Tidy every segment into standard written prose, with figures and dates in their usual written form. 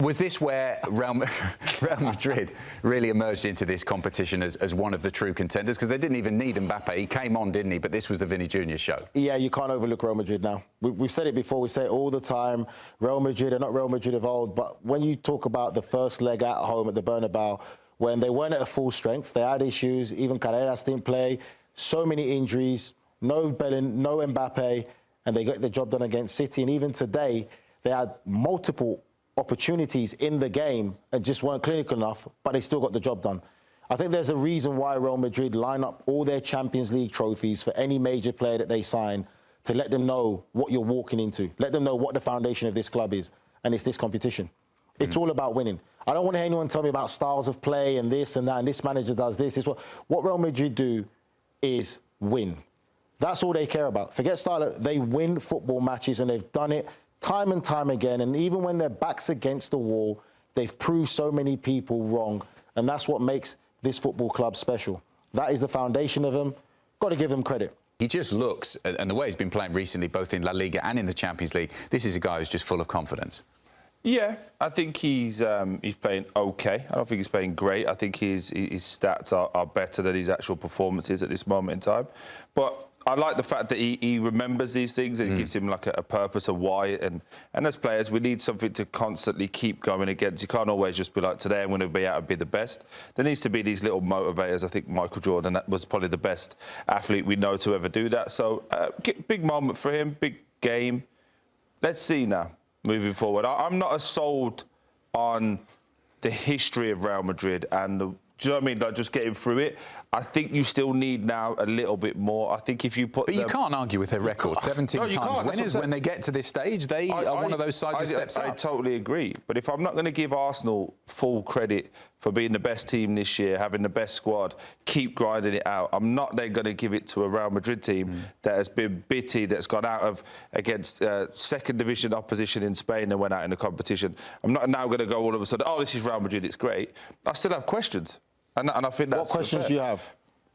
Was this where Real Madrid really emerged into this competition as one of the true contenders? Because they didn't even need Mbappe. He came on, didn't he? But this was the Vini Jr show. Yeah, you can't overlook Real Madrid now. We've said it before. We say it all the time. Real Madrid are not Real Madrid of old. But when you talk about the first leg at home at the Bernabeu, when they weren't at full strength, they had issues. Even Carreras didn't play. So many injuries. No Belling, no Mbappe. And they got the job done against City. And even today, they had multiple opportunities in the game and just weren't clinical enough, but they still got the job done. I think there's a reason why Real Madrid line up all their Champions League trophies for any major player that they sign to let them know what you're walking into, let them know what the foundation of this club is, and it's this competition. It's all about winning. I don't want to hear anyone tell me about styles of play and this and that, and this manager does this. What Real Madrid do is win. That's all they care about. Forget style. They win football matches, and they've done it time and time again, and even when their back's against the wall, they've proved so many people wrong, and that's what makes this football club special. That is the foundation of them. Got to give them credit. He just looks, and the way he's been playing recently, both in La Liga and in the Champions League, this is a guy who's just full of confidence. Yeah, I think he's playing okay. I don't think he's playing great. I think his stats are better than his actual performances at this moment in time. But I like the fact that he remembers these things and it gives him like a purpose of why. And as players, we need something to constantly keep going against. You can't always just be like, today I'm going to be out and be the best. There needs to be these little motivators. I think Michael Jordan was probably the best athlete we know to ever do that. So big moment for him, big game. Let's see now, moving forward. I'm not as sold on the history of Real Madrid and do you know what I mean? Like just getting through it. I think you still need now a little bit more. I think if you put But you can't argue with their record. 17 times winners. When they get to this stage, they are one of those sides that steps up. I totally agree. But if I'm not going to give Arsenal full credit for being the best team this year, having the best squad, keep grinding it out, I'm not then going to give it to a Real Madrid team that has been bitty, that's gone out against second division opposition in Spain and went out in the competition. I'm not now going to go all of a sudden, oh, this is Real Madrid, it's great. I still have questions. And I think that's what questions do you have?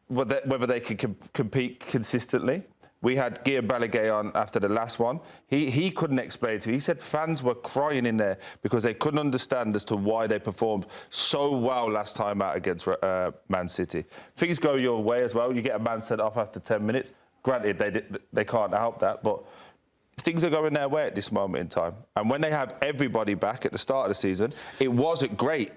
Whether they can compete consistently. We had Guillaume Balaguer on after the last one. He couldn't explain to me. He said fans were crying in there because they couldn't understand as to why they performed so well last time out against Man City. Things go your way as well. You get a man sent off after 10 minutes. Granted, they can't help that, but things are going their way at this moment in time. And when they have everybody back at the start of the season, it wasn't great.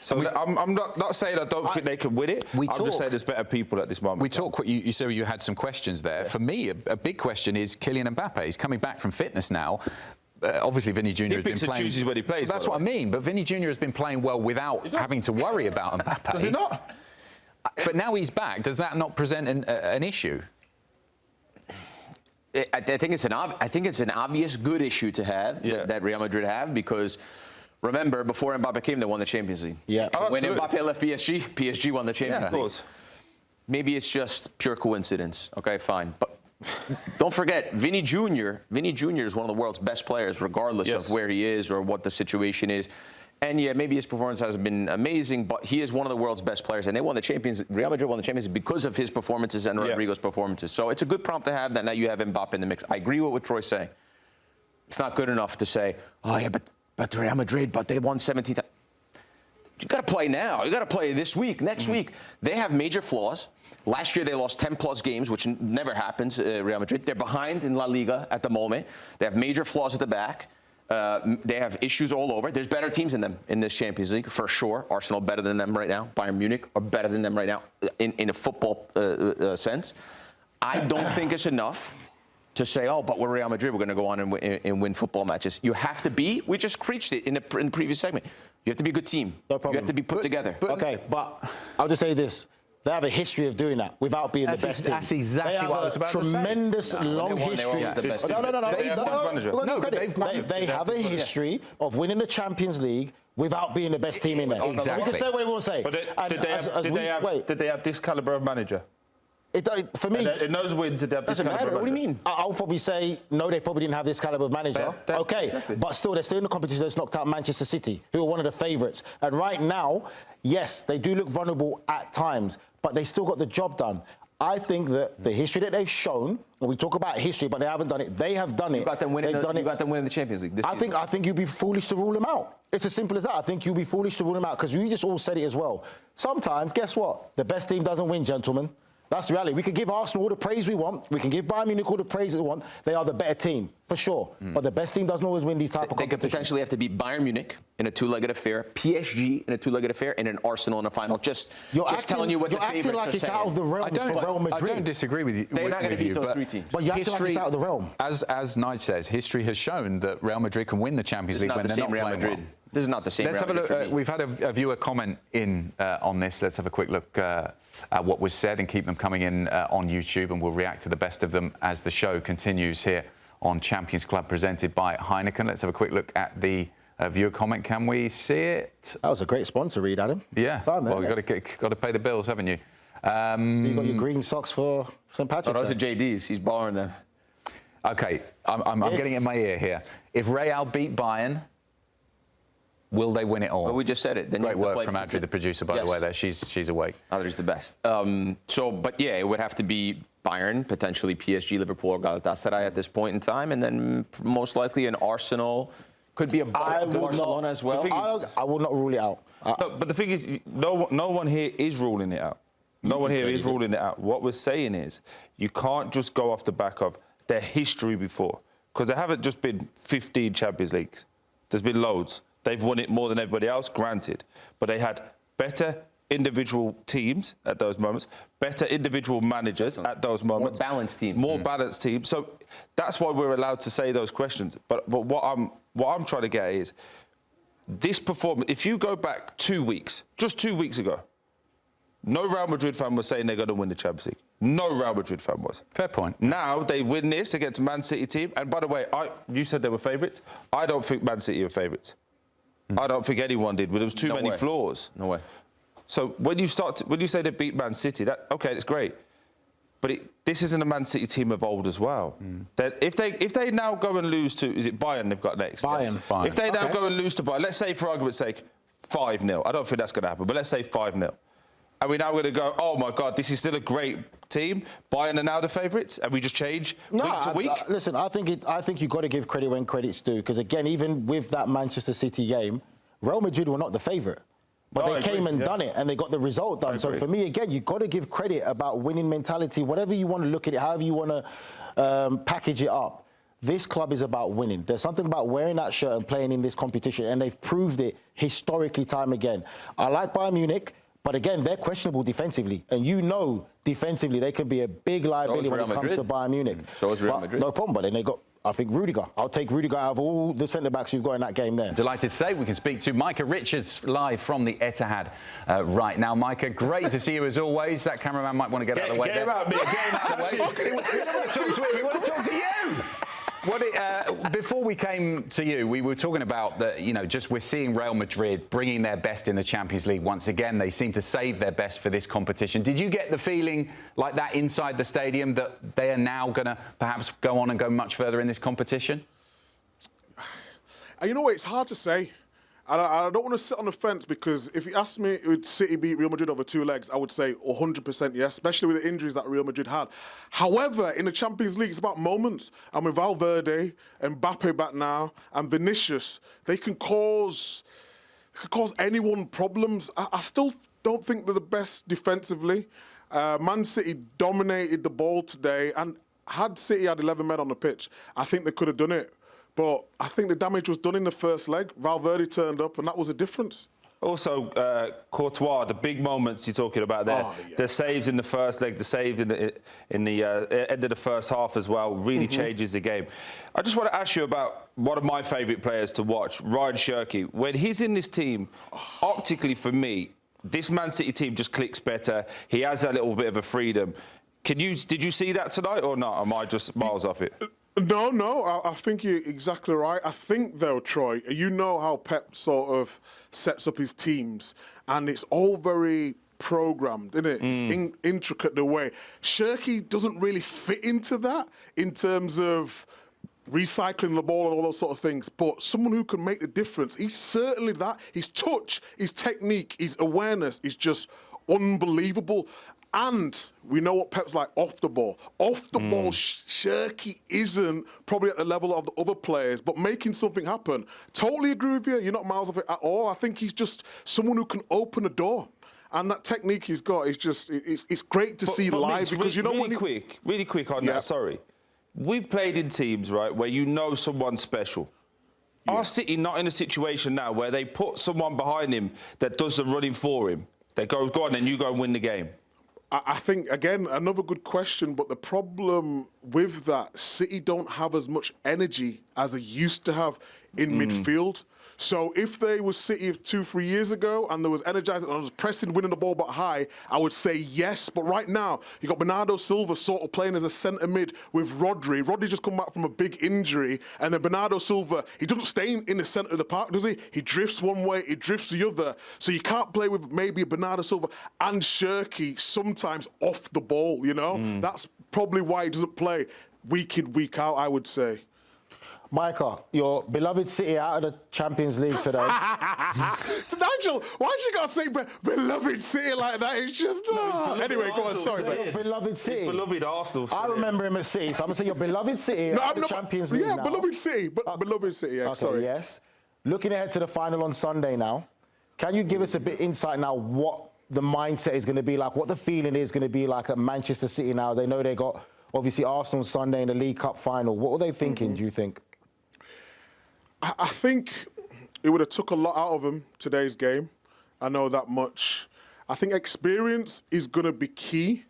So I'm not saying I don't think they can win it. I'm just saying there's better people at this moment. We talk. You said you had some questions there. Yeah. For me, a big question is Kylian Mbappe. He's coming back from fitness now. Obviously, Vini Jr. has been playing. He chooses when he plays. That's what I mean. But Vini Jr. has been playing well without having to worry about Mbappe. Does he not? But now he's back. Does that not present an issue? I think it's an obvious good issue to have that Real Madrid have because. Remember, before Mbappe came, they won the Champions League. Yeah. Oh, when Mbappe left PSG won the Champions League. Maybe it's just pure coincidence. Okay, fine. But don't forget, Vini Jr. is one of the world's best players, regardless of where he is or what the situation is. And yeah, maybe his performance hasn't been amazing, but he is one of the world's best players. And they won the Champions. Real Madrid won the Champions League because of his performances and Rodrigo's performances. So it's a good prompt to have that now you have Mbappe in the mix. I agree with what Troy's saying. It's not good enough to say, oh yeah, but Real Madrid, but they won 17 times. You got to play now. You got to play this week, next week. They have major flaws. Last year, they lost 10-plus games, which never happens, Real Madrid. They're behind in La Liga at the moment. They have major flaws at the back. They have issues all over. There's better teams in them in this Champions League, for sure. Arsenal better than them right now. Bayern Munich are better than them right now in a football sense. I don't think it's enough to say, oh, but we're Real Madrid, we're going to go on and win football matches. You have to be, we just preached it in the previous segment, you have to be a good team. No problem. You have to be put together. Okay, but I'll just say this. They have a history of doing that without being the best team. That's exactly what I was about to say. Tremendous long history. No. They have a history of winning the Champions League without being the best team in there. Exactly. We can say what we want to say. But did they have this calibre of manager? For me, in those wins, did they have this calibre of manager? What do you mean? I'll probably say, no, they probably didn't have this calibre of manager. Exactly. But still, they're still in the competition that's knocked out Manchester City, who are one of the favourites. And right now, yes, they do look vulnerable at times, but they still got the job done. I think that the history that they've shown, and we talk about history, but they haven't done it. They have done it. You got them winning the Champions League this season. I think you'd be foolish to rule them out. It's as simple as that. I think you'll be foolish to rule him out because we just all said it as well. Sometimes, guess what? The best team doesn't win, gentlemen. That's the reality. We can give Arsenal all the praise we want. We can give Bayern Munich all the praise we want. They are the better team, for sure. But the best team doesn't always win these type of competitions. They could potentially have to beat Bayern Munich in a two-legged affair, PSG in a two-legged affair, and an Arsenal in a final. Just telling you what the favorites are saying. You're acting like it's out of the realm for Real Madrid. I don't disagree with you. They're not going to beat those three teams. But you're acting like it's out of the realm. As Nige says, history has shown that Real Madrid can win the Champions League when they're not playing well. This is not the same. Let's have a look. We've had a viewer comment in on this. Let's have a quick look at what was said and keep them coming in on YouTube, and we'll react to the best of them as the show continues here on Champions Club presented by Heineken. Let's have a quick look at the viewer comment. Can we see it? That was a great sponsor read, Adam. Yeah. Well, you've got to pay the bills, haven't you? So you got your green socks for St. Patrick's Day. Those are JD's. He's borrowing them. Okay, I'm getting in my ear here. If Real beat Bayern, will they win it all? Well, we just said it. Then Great work from Adri, the producer, by the way. There, she's awake. Adri's the best. But yeah, it would have to be Bayern, potentially PSG, Liverpool, or Galatasaray at this point in time, and then most likely an Arsenal. Could be a Barcelona as well. I will not rule it out. But the thing is, no one here is ruling it out. No one here is ruling it out. What we're saying is, you can't just go off the back of their history before, because there haven't just been 15 Champions Leagues. There's been loads. They've won it more than everybody else, granted. But they had better individual teams at those moments, better individual managers at those moments. More balanced teams. More balanced teams. So that's why we're allowed to say those questions. But what I'm trying to get at is, this performance, if you go back 2 weeks, just 2 weeks ago, no Real Madrid fan was saying they're going to win the Champions League. No Real Madrid fan was. Fair point. Now they win this against Man City team. And by the way, you said they were favourites. I don't think Man City were favourites. I don't think anyone did, but there was too many flaws. No way. So when you say they beat Man City, that's great. But this isn't a Man City team of old as well. That if they now go and lose to, is it Bayern they've got next? Bayern. If they now go and lose to Bayern, let's say for argument's sake, 5-0. I don't think that's going to happen, but let's say 5-0. And we're now going to go, oh my God, this is still a great team. Bayern are now the favourites, and we just change week to week. Listen, I think you've got to give credit when credit's due, because again, even with that Manchester City game, Real Madrid were not the favourite. But they came and done it, and they got the result done. So for me, again, you've got to give credit about winning mentality, whatever you want to look at it, however you want to package it up. This club is about winning. There's something about wearing that shirt and playing in this competition, and they've proved it historically time again. I like Bayern Munich, but again, they're questionable defensively. And you know, defensively, they can be a big liability when it comes to Bayern Munich. So is Real Madrid. No problem, but then they got, I think, Rudiger. I'll take Rudiger out of all the centre-backs you've got in that game there. Delighted to say we can speak to Micah Richards live from the Etihad right now. Micah, great to see you as always. That cameraman might want to get out of the way. Get him out, mate. Get him out of the way. We want to talk to you. Before we came to you, we were talking about that, just we're seeing Real Madrid bringing their best in the Champions League once again. They seem to save their best for this competition. Did you get the feeling like that inside the stadium, that they are now going to perhaps go on and go much further in this competition? You know what? It's hard to say. I don't want to sit on the fence, because if you asked me, would City beat Real Madrid over 2 legs, I would say 100% yes, especially with the injuries that Real Madrid had. However, in the Champions League, it's about moments. And with Valverde and Mbappe back now and Vinicius, they can cause anyone problems. I still don't think they're the best defensively. Man City dominated the ball today, and had City had 11 men on the pitch, I think they could have done it. But I think the damage was done in the first leg. Valverde turned up, and that was a difference. Also, Courtois, the big moments you're talking about there. Oh, yeah. The saves in the first leg, the save in the end of the first half as well, really changes the game. I just want to ask you about one of my favourite players to watch, Rayan Cherki. When he's in this team, optically for me, this Man City team just clicks better. He has that little bit of a freedom. Did you see that tonight or not? Am I just miles off it? No, I think you're exactly right. I think, though, Troy, you know how Pep sort of sets up his teams, and it's all very programmed, isn't it? It's intricate the way. Cherki doesn't really fit into that in terms of recycling the ball and all those sort of things, but someone who can make the difference. He's certainly that. His touch, his technique, his awareness is just unbelievable. And we know what Pep's like off the ball. Off the ball, Cherki isn't probably at the level of the other players, but making something happen. Totally agree with you. You're not miles off it at all. I think he's just someone who can open a door. And that technique he's got is just, it's great to see live Mitch, because you know really quick on that, sorry. We've played in teams, right, where you know someone's special. Yeah. Are City not in a situation now where they put someone behind him that does the running for him? They go on, and you go and win the game. I think, again, another good question, but the problem with that, City don't have as much energy as they used to have in midfield. So if they were City of 2-3 years ago and there was energizing and I was pressing, winning the ball but high, I would say yes. But right now, you got Bernardo Silva sort of playing as a centre mid with Rodri. Rodri just come back from a big injury, and then Bernardo Silva, he doesn't stay in the centre of the park, does he? He drifts one way, he drifts the other. So you can't play with maybe Bernardo Silva and Cherki sometimes off the ball, you know? That's probably why he doesn't play week in, week out, I would say. Micah, your beloved City out of the Champions League today. Nigel, why do you got to say beloved City like that? It's just... Anyway, go on, sorry, mate. Your beloved City. Beloved Arsenal. I remember him at City, so I'm going to say your beloved City out of the Champions League now. Beloved City, but beloved City, yeah, Okay, sorry. yes. Looking ahead to the final on Sunday now, can you give us a bit insight now what the mindset is going to be like, what the feeling is going to be like at Manchester City now? They know they got, obviously, Arsenal Sunday in the League Cup final. What are they thinking, do you think? I think it would have took a lot out of him today's game. I know that much. I think experience is going to be key,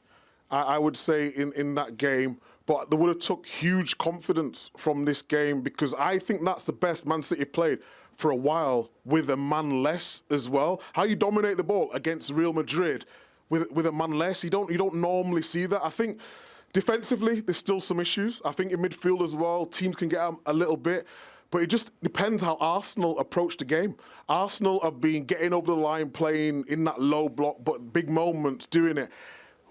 I would say, in that game. But they would have took huge confidence from this game because I think that's the best Man City played for a while with a man less as well. How you dominate the ball against Real Madrid with a man less, you don't normally see that. I think defensively, there's still some issues. I think in midfield as well, teams can get a little bit. But it just depends how Arsenal approach the game. Arsenal have been getting over the line, playing in that low block, but big moments doing it.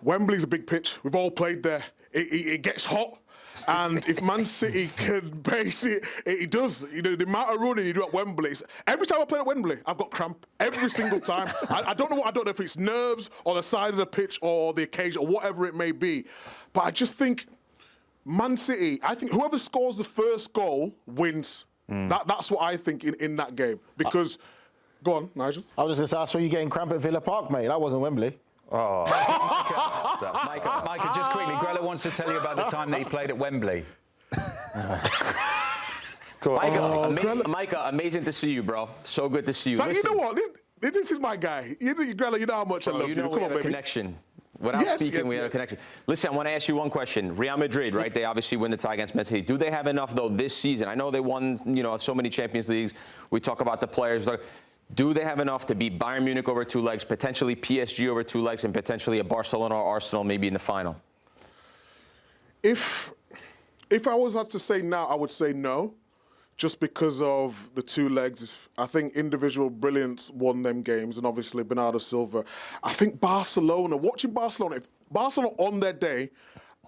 Wembley's a big pitch. We've all played there. It gets hot. And if Man City can base it, it does. You know, the amount of running you do at Wembley. Every time I play at Wembley, I've got cramp. Every single time. I don't know if it's nerves or the size of the pitch or the occasion or whatever it may be. But I just think Man City, I think whoever scores the first goal wins. That's what I think in that game. Because, go on, Nigel. I was just going to say, I saw you getting cramp at Villa Park, mate. That wasn't Wembley. Oh. Micah, just quickly, Grella wants to tell you about the time that he played at Wembley. Micah, amazing to see you, bro. So good to see you. You know what? This is my guy. Grella, you know how much I love you. Come on, baby. Connection. Without speaking, we have a connection. Listen, I want to ask you one question. Real Madrid, right? They obviously win the tie against Man City. Do they have enough, though, this season? I know they won, so many Champions Leagues. We talk about the players. Do they have enough to beat Bayern Munich over 2 legs, potentially PSG over 2 legs, and potentially a Barcelona or Arsenal maybe in the final? If I was had to say now, I would say no. Just because of the 2 legs. I think individual brilliance won them games, and obviously Bernardo Silva. I think watching Barcelona, if Barcelona on their day,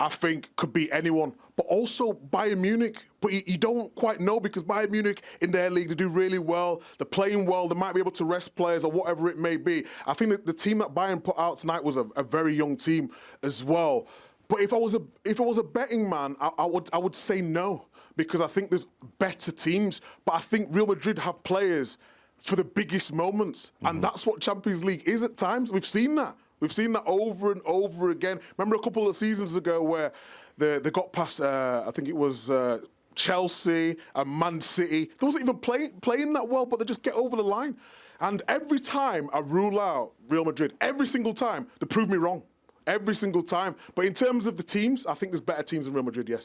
I think could beat anyone. But also Bayern Munich. But you don't quite know because Bayern Munich in their league, they do really well. They're playing well. They might be able to rest players or whatever it may be. I think that the team that Bayern put out tonight was a very young team as well. But if I was a betting man, I would say no. Because I think there's better teams. But I think Real Madrid have players for the biggest moments. And that's what Champions League is at times. We've seen that. We've seen that over and over again. Remember a couple of seasons ago where they got past, I think it was Chelsea and Man City. They wasn't even playing that well, but they just get over the line. And every time I rule out Real Madrid, every single time, they prove me wrong. Every single time. But in terms of the teams, I think there's better teams than Real Madrid, yes.